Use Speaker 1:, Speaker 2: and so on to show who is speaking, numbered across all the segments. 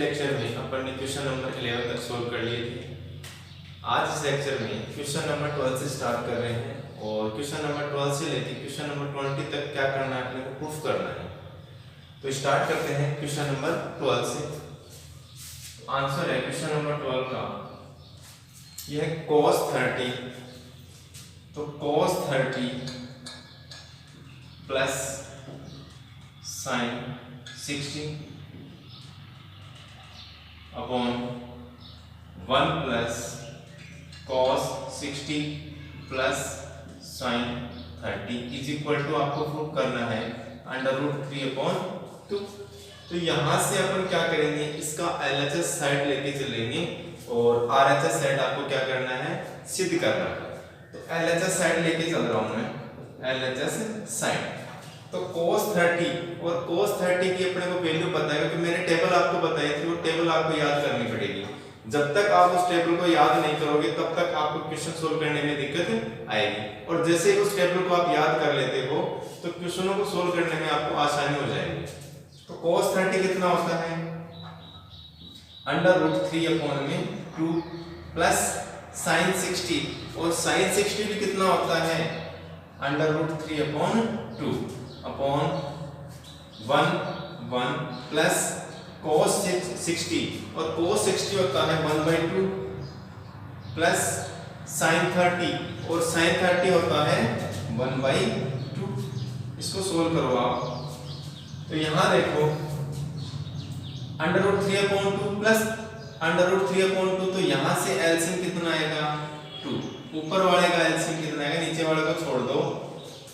Speaker 1: Lecture में अपन ने question number 11 तक सोल्व कर लिए थे। आज इस लेक्चर में क्वेश्चन नंबर 12 से स्टार्ट कर रहे हैं और क्वेश्चन नंबर 12 से लेकर क्वेश्चन नंबर 20 तक क्या करना है, अपने को प्रूफ करना है। तो स्टार्ट करते हैं क्वेश्चन नंबर 12 से। आंसर है क्वेश्चन नंबर 12 का, यह है cos 30। तो cos 30 plus sin 60 upon 1 plus cos 60 plus sin 30 is equal to आपको प्रूव करना है √3/2। तो यहां से अपन क्या करेंगे, इसका LHS साइड लेके चलेंगे और RHS साइड आपको क्या करना है, सिद्ध करना है। तो LHS साइड लेके चल रहा हूं मैं, LHS साइड। तो cos 30 और cos 30 की अपने को वैल्यू पता है, क्योंकि मैंने टेबल आपको बताई थी, वो टेबल आपको याद करनी पड़ेगी। जब तक आप उस टेबल को याद नहीं करोगे तब तक आपको क्वेश्चन सोल्व करने में दिक्कत आएगी, और जैसे ही उस टेबल को आप याद कर लेते हो तो क्वेश्चनों को सोल्व करने में आपको आसानी हो जाएगी। तो cos 30 कितना होता है, √3/2 प्लस sin 60, और sin 60 भी कितना होता है, √3/2 अपॉन 1 प्लस cos 60, और cos 60 होता है 1/2 प्लस sin 30, और sin 30 होता है 1/2। इसको सोल्व करो आप। तो यहां देखो √3/2 प्लस √3/2, तो यहां से एलसीएम कितना आएगा, 2। ऊपर वाले का एलसीएम कितना आएगा, नीचे वाले को छोड़ दो,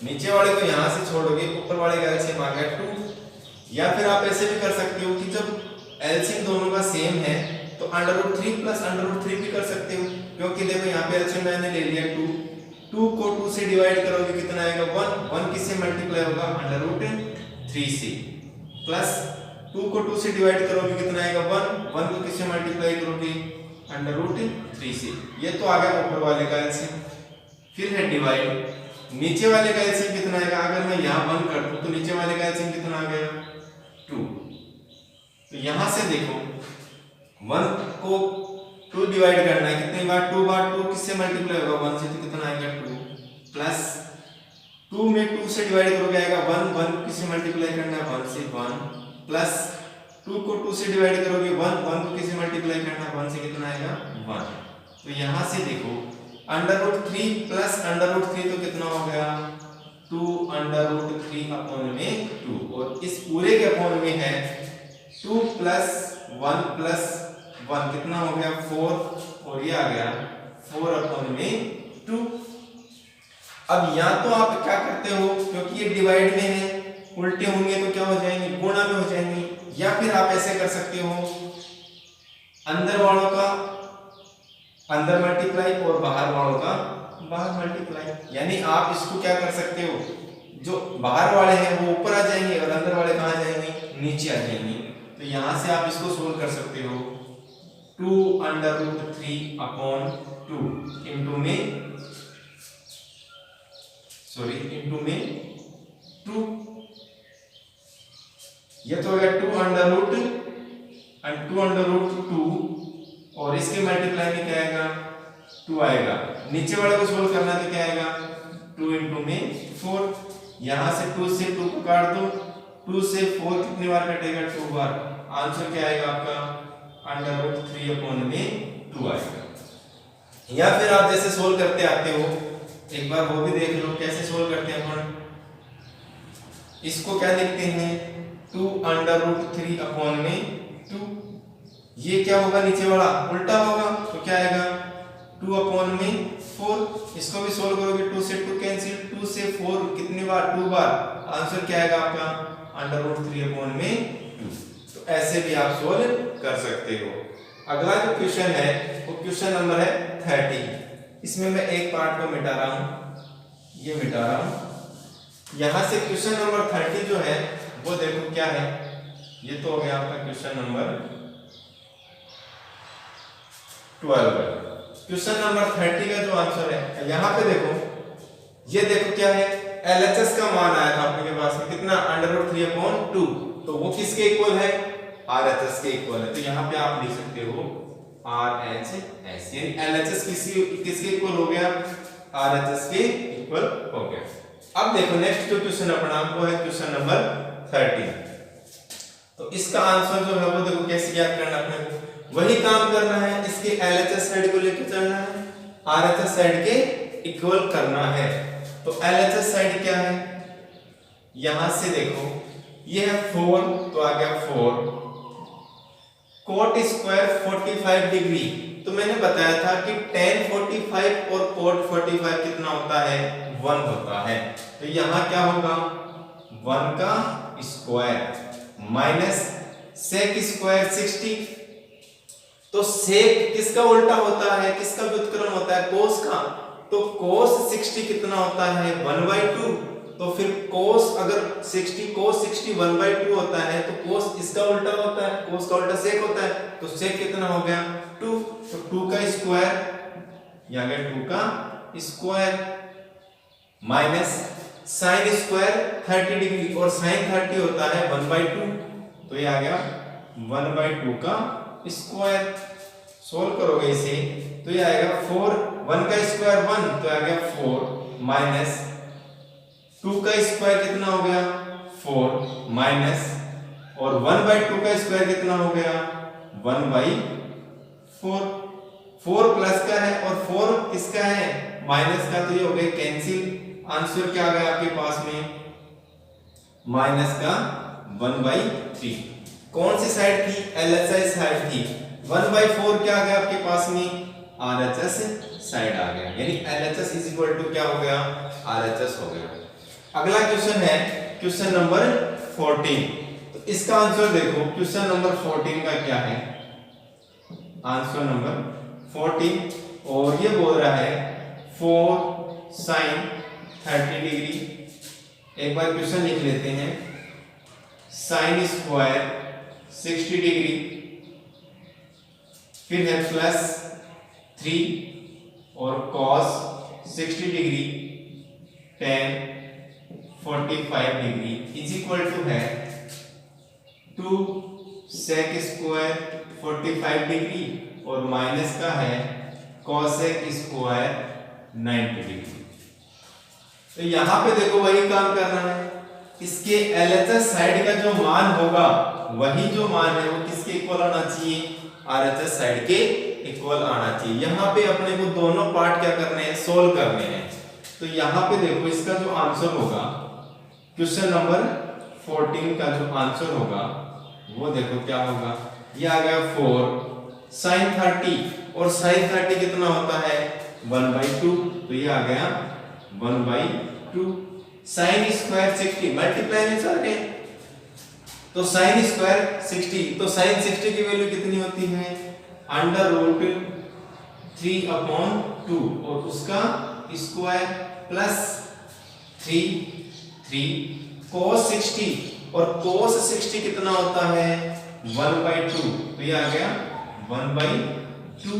Speaker 1: नीचे वाले को यहां से छोड़ोगे, ऊपर वाले का एलसीएम आ गया 2। या फिर आप ऐसे भी कर सकते हो कि जब एलसीएम दोनों का सेम है तो √3 प्लस √3 भी कर सकते हो, क्योंकि देखो यहाँ पे एलसीएम मैंने ले लिया 2 को 2 से डिवाइड करोगे कितना आएगा, 1 किससे मल्टीप्लाई होगा, √3 से, प्लस 2 को 2 से डिवाइड करोगे कितना आएगा, 1 को किससे मल्टीप्लाई करोगे, √3 से। ये तो आ गया ऊपर वाले का एलसीएम। फिर है डिवाइड, नीचे वाले का एलसीएम कितना आएगा, अगर मैं यहाँ 1 कर दूं तो नीचे वाले का एलसीएम कितना आ गया, 2। तो यहां से देखो 1 को 2 डिवाइड करना है, कितने बार, 2 बार 2 किससे मल्टीप्लाई होगा, 1 से, तो कितना आएगा 2, प्लस 2 में 2 से डिवाइड करोगे आएगा 1 किससे मल्टीप्लाई करना है, 1 से, 1 प्लस 2 को 2 से डिवाइड करोगे 1 को किससे मल्टीप्लाई करना है, 1 से, कितना आएगा 1। तो यहां से देखो √3 प्लस √3 तो कितना हो गया, 2√3/2, और इस पूरे के अपॉन में है 2 प्लस 1 कितना हो गया, 4, और ये आ गया 4/2। अब या तो आप क्या करते हो, क्योंकि ये डिवाइड में है, उल्टे होंगे तो क्या हो जाएंगे, गुणा में हो जाएंगे। या फिर आप ऐसे कर सकते हो, अंदर वालों का अंदर मल्टीप्लाई और बाहर वालों का बाहर मल्टीप्लाई। यानी आप इसको क्या कर सकते हो, जो बाहर वाले हैं वो ऊपर आ जाएंगे और अंदर वाले कहाँ जाएंगे, नीचे आ जाएंगे। तो यहां से आप इसको सोल्व कर सकते हो, 2√3/2 इंटू में 2, ये तो हो गया 2√2, और इसके मल्टीप्लाई में क्या आएगा, 2 आएगा। नीचे वाले को सोल्व करना है तो क्या आएगा, 2 इंटू में 4। यहां से 2 से 2 को काट दो, 2 से 4 कितनी बार कटेगा, 2 बार। आंसर क्या आएगा आपका, √3/2 आएगा। या फिर आप जैसे सोल्व करते आते हो, एक बार वो भी देख लो कैसे सोल्व करते हैं अपन। इसको क्या लिखते हैं, 2√3/2। ये क्या होगा, नीचे वाला उल्टा होगा, तो क्या आएगा, 2/4। इसको भी सोल्व करोगे, 2 से 2 कैंसिल, 2 से 4 कितनी बार, 2 बार। आंसर क्या आएगा आपका, √3/2। तो ऐसे भी आप सोल्व कर सकते हो। अगला जो क्वेश्चन है वो क्वेश्चन नंबर है 30। इसमें मैं एक पार्ट को मिटा रहा हूं, ये मिटा रहा हूं। यहां से क्वेश्चन नंबर 30 जो है वो देखो क्या है, ये तो हो गया आपका क्वेश्चन नंबर 12। क्वेश्चन नंबर 30 का जो आंसर है, यहां पे देखो, ये देखो क्या है, LHS का मान आया था आपके पास में कितना, √3/2। तो वो किसके इक्वल है, RHS के इक्वल है। तो यहाँ पे आप लिख सकते हो RHS, यानी LHS किसके इक्वल हो गया, RHS के इक्वल हो गया। अब देखो नेक्स्ट जो क्वेश्चन अपना वो है क्वेश्चन नंबर 13। तो इसका आंसर जो है वो देखो कैसे याद करना, अपने को वही काम करना है, इसके LHS साइड को लेकर चलना है, RHS साइड के इक्वल करना है। तो LHS साइड क्या है, यहां से देखो ये है 4, तो आ गया 4 कोट स्क्वायर 45 डिग्री। तो मैंने बताया था कि tan 45 और कोट 45 कितना होता है, 1 होता है। तो यहां क्या होगा, 1 का स्क्वायर माइनस सेक स्क्वायर 60। तो सेक किसका उल्टा होता है, किसका व्युत्क्रम होता है, कोस का। तो कोस 60 कितना होता है, 1/2। तो फिर कोस अगर 60 कोस 60 1/2 होता है, तो कोस इसका उल्टा होता है, कोस का उल्टा सेक होता है। तो सेक कितना हो गया 2, तो 2 का स्क्वायर, या गया 2 का square minus sine square 30 degree, और साइन 30 होता है 1/2। तो ये आ गया 1/2 का स्क्वायर। सोल्व करोगे इसे तो ये आएगा 4, 1 का स्क्वायर 1, तो आ गया 4 माइनस 2 का स्क्वायर कितना हो गया 4 माइनस, और 1/2 का स्क्वायर कितना हो गया 1/4। 4 प्लस का है और 4 किसका है, माइनस का। तो ये हो गया कैंसिल, आंसर क्या आ गया आपके पास में, माइनस का 1/3। कौन सी साइड थी, LHS साइड थी। 1/4 क्या आ गया आपके पास में, RHS साइड आ गया, यानी LHS इज इक्वल टू क्या हो गया, RHS हो गया। अगला क्वेश्चन है क्वेश्चन नंबर 14। तो इसका आंसर देखो, क्वेश्चन नंबर 14 का क्या है, आंसर नंबर 14, और ये बोल रहा है 4 sin 30 डिग्री। एक बार क्वेश्चन लिख लेते हैं, साइन स्क्वायर 60 डिग्री, फिर है प्लस 3 और cos 60 degree tan 45 degree is equal to है 2 सेक स्क्वायर 45 डिग्री, और माइनस का है कॉसेक स्क्वायर 90 डिग्री। तो यहां पे देखो वही काम करना है, इसके LHS साइड का जो मान होगा वही जो मान है वो किसके इक्वल आना चाहिए, RHS साइड के इक्वल आना चाहिए। यहां पे अपने को दोनों पार्ट क्या करने हैं, सोल्व करने हैं। तो यहां पे देखो इसका जो आंसर होगा क्वेश्चन नंबर 14 का जो आंसर होगा वो देखो क्या होगा, ये आ गया 4 sin 30, और sin 30 कितना होता है 1/2। तो ये आ गया 1/2 sin स्क्वायर 60 मल्टीप्लाई में चल रहे हैं, तो sin स्क्वायर 60, तो sin 60 की वैल्यू कितनी होती है, √3/2, और उसका स्क्वायर प्लस 3 cos 60, और cos 60 कितना होता है 1/2। तो ये आ गया 1/2,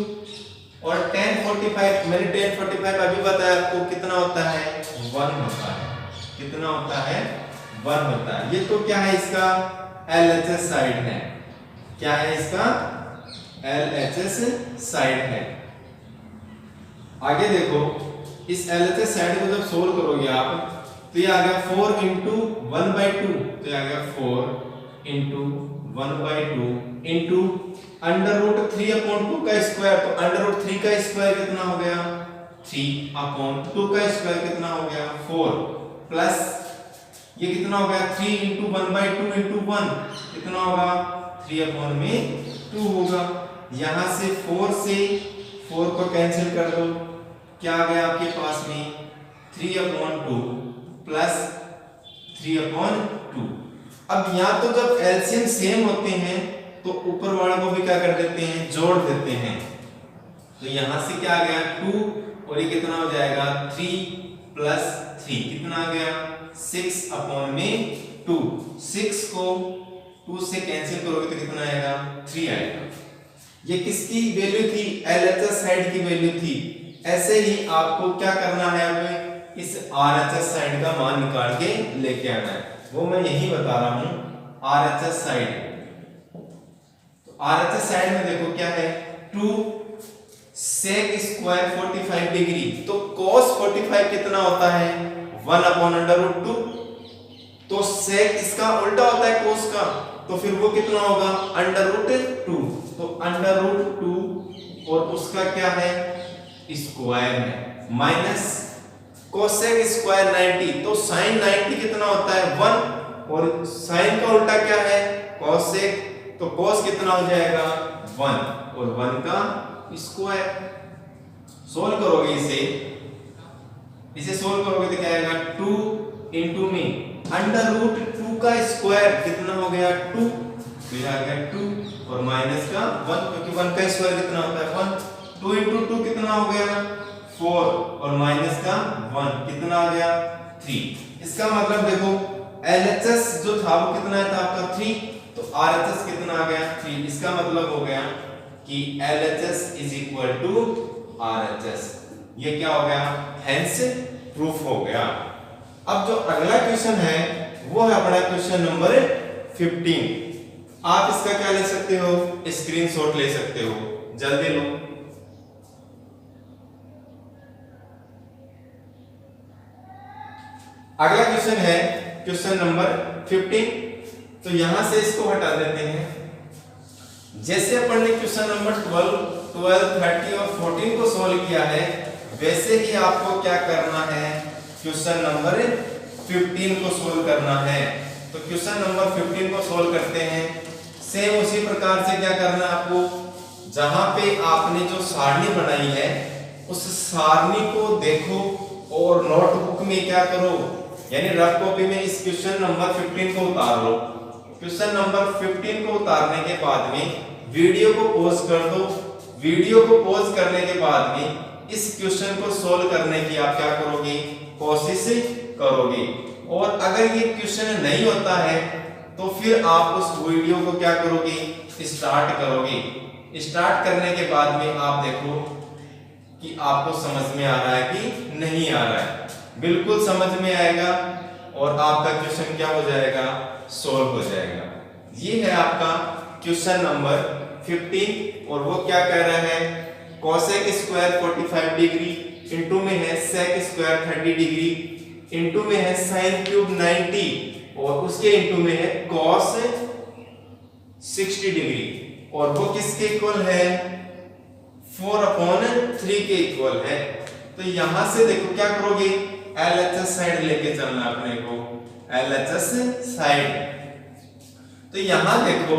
Speaker 1: और tan 45 मैंने tan 45 अभी बताया आपको कितना होता है 1 होता है, कितना होता है 1 होता है। ये तो क्या है, इसका LHS साइड है, क्या है इसका LHS साइड है। आगे देखो इस LHS साइड को जब सोल्व करोगे आप, तो ये आ गया 4 into 1/2, तो ये आ गया 4 into 1/2 into √3/2 का स्क्वायर। तो √3 का स्क्वायर कितना हो गया 3/2 का स्क्वायर कितना हो गया 4, प्लस ये कितना हो गया 3 into 1/2 into 1 कितना होगा 3/2 होगा। यहां से 4 से 4 को कैंसिल कर दो, क्या आ गया आपके पास में 3/2 प्लस 3/2। अब यहाँ तो जब एलसीएम सेम होते हैं तो ऊपर वाले को भी क्या कर देते हैं, जोड़ देते हैं। तो यहां से क्या आ गया 2, और ये कितना हो जाएगा 3 प्लस 3 कितना आ गया 6/2। 6 को 2 से कैंसिल करोगे तो कितना आएगा 3 आएगा। ये किसकी वैल्यू थी, LHS साइड की वैल्यू थी। ऐसे ही आपको क्या करना है, अब इस RHS साइड का मान निकाल के लेके आना है, वो मैं यही बता रहा हूं। RHS साइड आरएचएस साइड में देखो क्या है 2 sec स्क्वायर 45 डिग्री, तो cos 45 कितना होता है 1/√2, तो sec इसका उल्टा होता है cos का, तो फिर वो कितना होगा √2, तो √2 और उसका क्या है स्क्वायर में माइनस cosec स्क्वायर 90, तो sin 90 कितना होता है 1, और sin का उल्टा क्या है cosec, तो cos कितना हो जाएगा 1 और 1 का स्क्वायर। सोल्व करोगे इसे सोल्व करोगे तो क्या आएगा 2 इंटू में √2 का स्क्वायर कितना हो गया 2, तो ये आ गया 2 और माइनस का 1, क्योंकि 1 का स्क्वायर कितना होता है 1, 2 इंटू 2 कितना हो गया 4 और माइनस का 1 कितना आ गया 3। इसका मतलब देखो LHS जो था वो कितना था आपका 3, तो RHS कितना आ गया 3। इसका मतलब हो गया कि LHS is equal to RHS, ये क्या हो गया हेंस प्रूफ हो गया। अब जो अगला क्वेश्चन है वो है अपना क्वेश्चन नंबर 15। आप इसका क्या ले सकते हो स्क्रीनशॉट ले सकते हो, जल्दी लो। अगला क्वेश्चन है क्वेश्चन नंबर 15, तो यहां से इसको हटा देते हैं। जैसे अपन ने क्वेश्चन नंबर 12, 30 और 14 को सॉल्व किया है, वैसे ही आपको क्या करना है क्वेश्चन नंबर 15 को सॉल्व करना है। तो क्वेश्चन नंबर 15 को सॉल्व करते हैं। सेम उसी प्रकार से क्या करना है आपको, जहां पे आपने जो सारणी बनाई है उस सारणी को देखो और नोटबुक में क्या करो, यानी रफ कॉपी में इस क्वेश्चन नंबर 15 को उतार लो। क्वेश्चन नंबर 15 को उतारने के बाद में वीडियो को पॉज कर दो। वीडियो को पॉज करने के बाद में इस क्वेश्चन को सोल्व करने की आप क्या करोगे कोशिश करोगे, और अगर ये क्वेश्चन नहीं होता है तो फिर आप उस वीडियो को क्या करोगे स्टार्ट करोगे। स्टार्ट करने के बाद में आप देखो कि आपको समझ में आ रहा है कि नहीं आ रहा है। बिल्कुल समझ में आएगा और आपका क्वेश्चन क्या हो जाएगा सॉल्व हो जाएगा। ये है आपका क्वेश्चन नंबर 15 और वो क्या कह रहा है cosec स्क्वायर 45 डिग्री इनटू में है sec स्क्वायर 30 डिग्री इनटू में है sin क्यूब 90 और उसके इनटू में है cos 60 डिग्री, और वो किसके इक्वल है 4/3 के इक्वल है। तो यहां से देखो क्या करोगे LHS साइड लेके चलना अपने को, LHS साइड। तो यहां देखो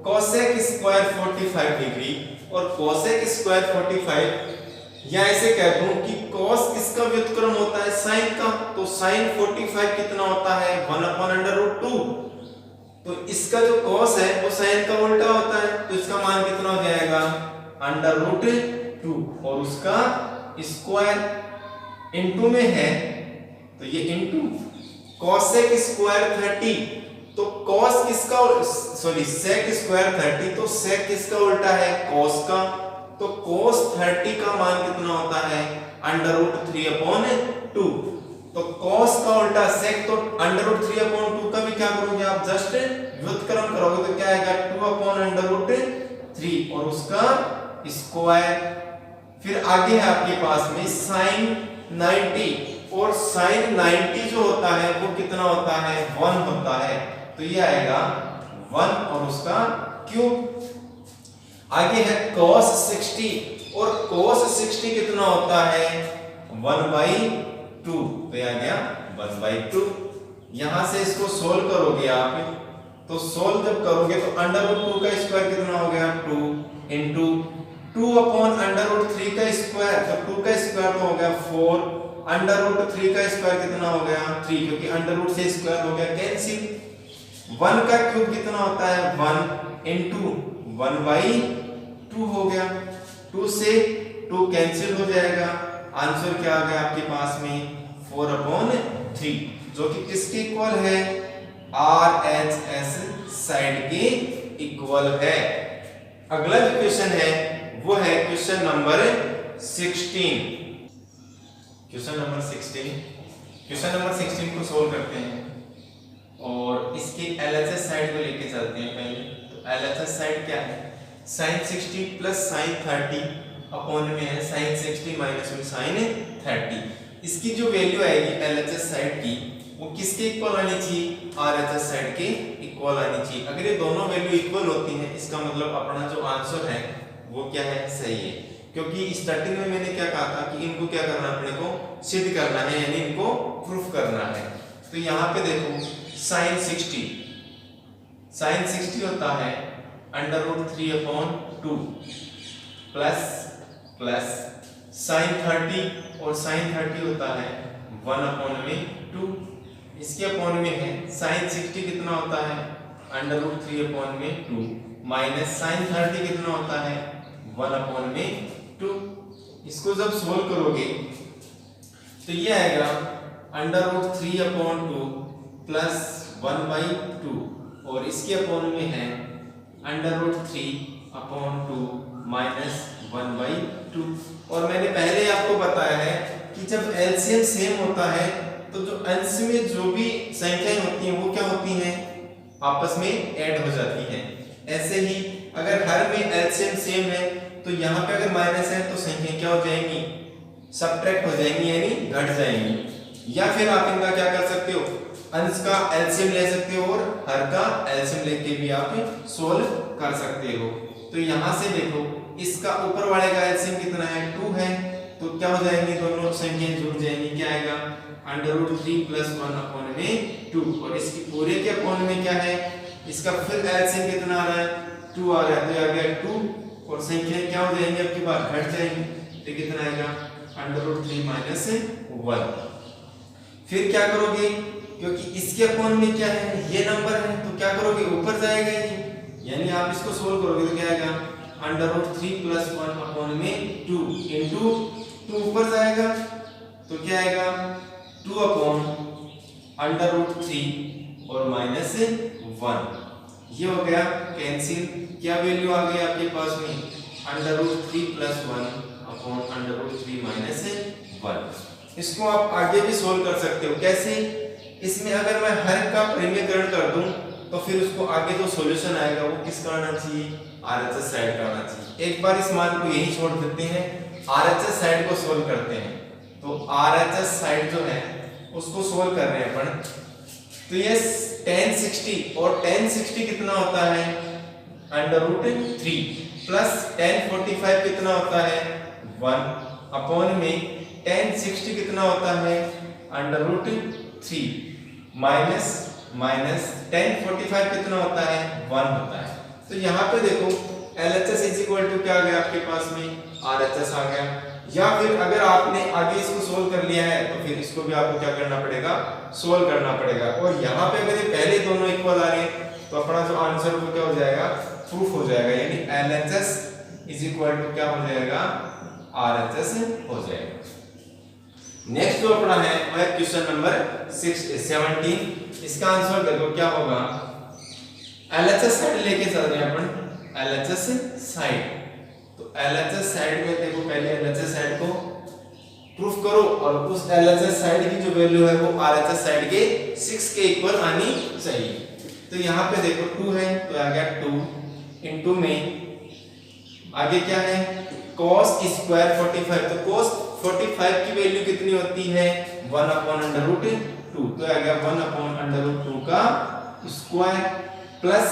Speaker 1: cosec स्क्वायर 45 डिग्री और cosec स्क्वायर 45, या ऐसे कह दूं कि cos किसका व्युत्क्रम होता है sin का, तो sin 45 कितना होता है 1/√2, तो इसका जो cos है वो sin का उल्टा होता है, तो इसका मान कितना हो जाएगा √2 और उसका स्क्वायर इनटू में है, तो ये इनटू cosec स्क्वायर 30, तो cos किसका sec स्क्वायर 30, तो sec किसका उल्टा है cos का, तो cos 30 का मान कितना होता है √3/2, तो cos का उल्टा sec, तो √3/2 का भी क्या करोगे आप जस्ट व्युत्क्रम करोगे, तो क्या आएगा 2/√3 और उसका स्क्वायर। फिर आगे है आपके पास में sin 90, और sin 90 जो होता है वो कितना होता है 1 होता है, तो ये आएगा 1 और उसका क्यूब। आगे है cos 60, और cos 60 कितना होता है 1/2, तो ये आ गया 1/2। यहां से इसको सोल्व करोगे आप, तो सोल्व जब करोगे तो √2 का स्क्वायर कितना हो गया 2 इंटू 2/√3 का स्क्वायर, तो 2 का स्क्वायर तो हो गया 4, √3 का स्क्वायर कितना हो गया 3, क्योंकि √ से स्क्वायर हो गया कैंसिल। 1 का क्यूब कितना होता है 1 इंटू 1/2 हो गया, 2 से 2 कैंसिल हो जाएगा, आंसर क्या आ गया आपके पास में 4/3, जो कि किसके इक्वल है RHS साइड के इक्वल है। अगला जो क्वेश्चन है वो है क्वेश्चन नंबर 16। क्वेश्चन नंबर 16 को सोल्व करते हैं और इसके LHS साइड को लेके चलते हैं पहले। तो LHS साइड क्या है sin 60 प्लस sin 30 अपॉन में है sin 60 माइनस में sin 30। इसकी जो वैल्यू आएगी LHS साइड की वो किसके इक्वल आनी चाहिए, RHS साइड के इक्वल आनी चाहिए। अगर ये दोनों वैल्यू इक्वल होती हैं इसका मतलब अपना जो आंसर है वो क्या है, सही है। क्योंकि स्टार्टिंग में मैंने क्या कहा था कि इनको क्या करना अपने को सिद्ध करना है, यानी इनको प्रूफ करना है। तो यहाँ पे देखो sin 60 होता है √3/2 प्लस sin 30 और sin 30 होता है 1/2। इसके अपॉन में है sin 60 कितना होता है √3/2 माइनस sin 30 कितना होता है 1/2। इसको जब सोल्व करोगे तो ये आएगा √3/2 प्लस 1/2 और इसके अपॉन में है √3/2 माइनस 1/2। और मैंने पहले आपको बताया है कि जब एलसीएम सेम होता है तो जो अंश में जो भी संख्याएं होती हैं वो क्या होती हैं, आपस में ऐड हो जाती हैं। ऐसे ही अगर हर में एलसीएम सेम है तो यहाँ पे अगर माइनस है तो संख्या क्या हो जाएंगी, सब्ट्रैक्ट हो जाएंगी यानी घट जाएंगी। या फिर आप इनका क्या कर सकते हो, अंश का एलसीएम ले सकते हो और हर का एलसीएम लेके भी आप सोल्व कर सकते हो। तो यहाँ से देखो इसका ऊपर वाले का एलसीएम कितना है 2 है, तो क्या हो जाएंगे दोनों संख्याएं जुड़ जाएंगी। क्या आएगा √3 प्लस 1/2 और इसकी पूरे के अपॉन में क्या है, इसका फिर एलसीएम कितना आ रहा है 2 आ रहा है, तो आ गया 2 और संख्याएं क्या हो जाएंगी आपके पास घट जाएंगी। तो कितना आएगा √3 माइनस 1। फिर क्या करोगे, क्योंकि इसके अपॉन में क्या है ये नंबर है तो क्या करोगे ऊपर जाएगा ये, यानी आप इसको सोल्व करोगे तो क्या आएगा √3 प्लस 1/2 इंटू 2 ऊपर जाएगा तो क्या आएगा 2/√3 और माइनस 1। ये हो गया कैंसिल। क्या वैल्यू आ गई आपके पास में √3 प्लस 1/√3 माइनस 1। इसको आप आगे भी सोल्व कर सकते हो। कैसे, इसमें अगर मैं हर का परिमेयकरण कर दूं तो फिर उसको आगे जो सॉल्यूशन आएगा वो किसका आना चाहिए, RHS साइड का आना चाहिए। एक बार इस मान को यही छोड़ देते हैं, RHS साइड को सोल्व करते हैं। तो RHS साइड जो है उसको सोल्व कर रहे हैं अपन। तो ये tan 60 और tan 60 कितना होता है √3 प्लस tan 45 कितना होता है 1 अपॉन में tan 60 कितना होता है √3 माइनस tan 45 कितना होता है 1 होता है। तो यहाँ पे देखो LHS इज इक्वल टू क्या आ गया आपके पास में RHS आ गया। या फिर अगर आपने आगे इसको सोल्व कर लिया है तो फिर इसको भी आपको क्या करना पड़ेगा, सोल्व करना पड़ेगा। और यहाँ पे अगर ये पहले दोनों इक्वल आ रहे हैं तो अपना जो आंसर वो क्या हो जाएगा, प्रूफ हो जाएगा, यानी LHS इज इक्वल टू क्या हो जाएगा RHS हो जाएगा। नेक्स्ट जो अपना है वो है क्वेश्चन नंबर 17। इसका आंसर देखो क्या होगा, LHS साइड लेके चल रहे हैं अपन, LHS साइड। तो LHS साइड में देखो पहले LHS साइड को प्रूफ करो और उस LHS साइड की जो वैल्यू है वो RHS साइड के 6 के इक्वल आनी चाहिए। तो यहाँ पे देखो 2 है तो आ गया 2 इनटू में आगे क्या है cos स्क्वायर 45। तो cos 45 की वैल्यू कितनी होती है 1/√2, तो आ गया 1/√2 का स्क्वायर प्लस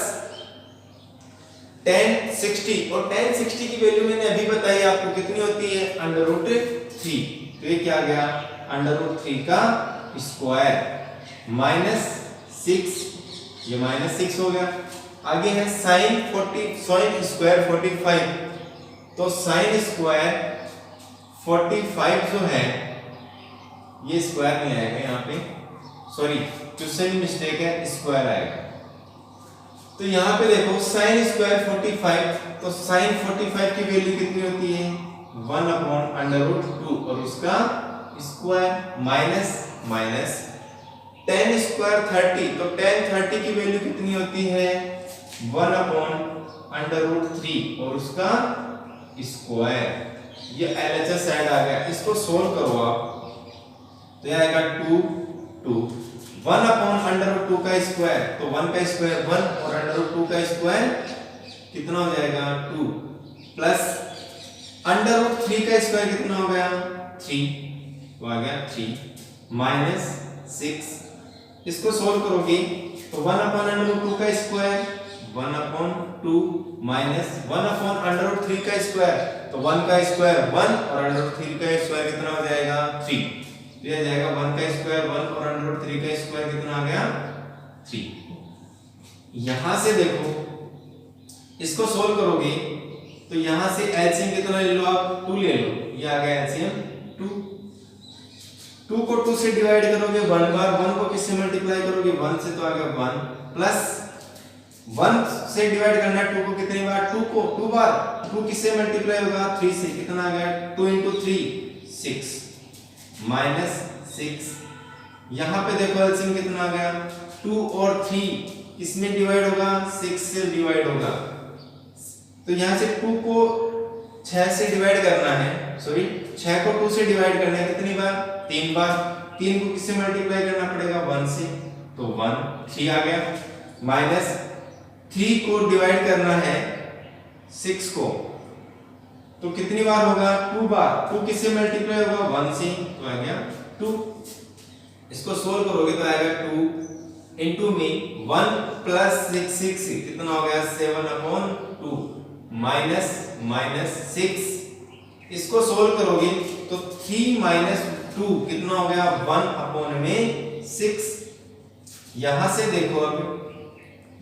Speaker 1: tan 60 और tan 60 की वैल्यू मैंने अभी बताई आपको कितनी होती है √3। तो ये क्या आ गया √3 का स्क्वायर माइनस 6, ये माइनस 6 हो गया। आगे है sin स्क्वायर 45। तो sin स्क्वायर 45 जो है ये स्क्वायर नहीं आएगा यहाँ पे, सॉरी क्वेश्चन मिस्टेक है, स्क्वायर आएगा। तो यहाँ पे देखो sin स्क्वायर 45, तो sin 45 की वैल्यू कितनी होती है 1/√2 और उसका स्क्वायर माइनस tan स्क्वायर 30। तो tan 30 की वैल्यू कितनी होती है 1/√3 और उसका स्क्वायर। ये LHS साइड आ गया। इसको सोल्व करो आप तो ये आएगा 2 1/√2 का स्क्वायर, तो 1 का स्क्वायर 1 और √2 का स्क्वायर कितना हो जाएगा 2 प्लस अंडर रूट 3 का स्क्वायर कितना हो गया 3 तो आ गया 3 माइनस 6 इसको सोल्व करोगे तो 1 अपॉन अंडर रूट 2 का square 1 upon 2 minus 1 upon under root 3 का स्क्वायर तो 1 का स्क्वायर 1 और अंडर रूट 3 का स्क्वायर कितना हो जाएगा 3 तो ये जाएगा 1 का स्क्वायर 1 और अंडर रूट 3 का स्क्वायर कितना आ गया 3। यहां से देखो इसको सोल्व करोगे तो यहां से एलसीएम कितना ले लो आप 2 ले लो ये आ गया एलसीएम 2 को 2 से डिवाइड करोगे 1 बार 1 को किससे मल्टीप्लाई करोगे 1 से तो आ गया 1 प्लस 1 से डिवाइड करना है 2 को कितनी बार 2 को 2 बार 2 किससे मल्टीप्लाई होगा 3 से कितना आ गया 2 into 3 6 माइनस 6 यहां पे देखो एलसीएम कितना आ गया 2 और 3 किसमें डिवाइड होगा 6 से डिवाइड होगा तो यहां से 2 को 6 से डिवाइड करना है सॉरी 6 को 2 से डिवाइड करना है कितनी बार 3 बार 3 को किससे मल्टीप्लाई करना पड़ेगा 1 से तो 1 3 आ गया माइनस 3 को डिवाइड करना है 6 को तो कितनी बार होगा 2 बार 2 किससे मल्टीप्लाई होगा 1 से तो आ गया 2 इसको सोल्व करोगे तो आएगा 2 इनटू में 1 प्लस 6 कितना हो गया 7 अपॉन 2 माइनस माइनस 6 इसको सोल्व करोगे तो 3 माइनस 2 कितना हो गया 1 अपॉन में 6 यहां से देखो अब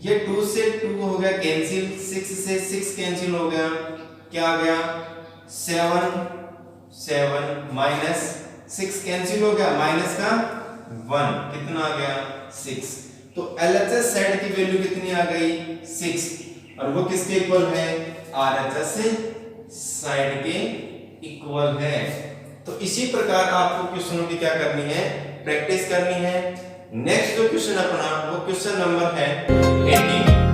Speaker 1: ये 2 से 2 हो गया कैंसिल 6 से 6 कैंसिल हो गया क्या आ गया 7 माइनस 6 कैंसिल हो गया माइनस का 1 कितना आ गया 6 तो LHS साइड की वैल्यू कितनी आ गई 6 और वो किसके इक्वल है RHS साइड के इक्वल है। तो इसी प्रकार आपको क्वेश्चनों की क्या करनी है प्रैक्टिस करनी है। नेक्स्ट जो क्वेश्चन अपना वो क्वेश्चन नंबर है 18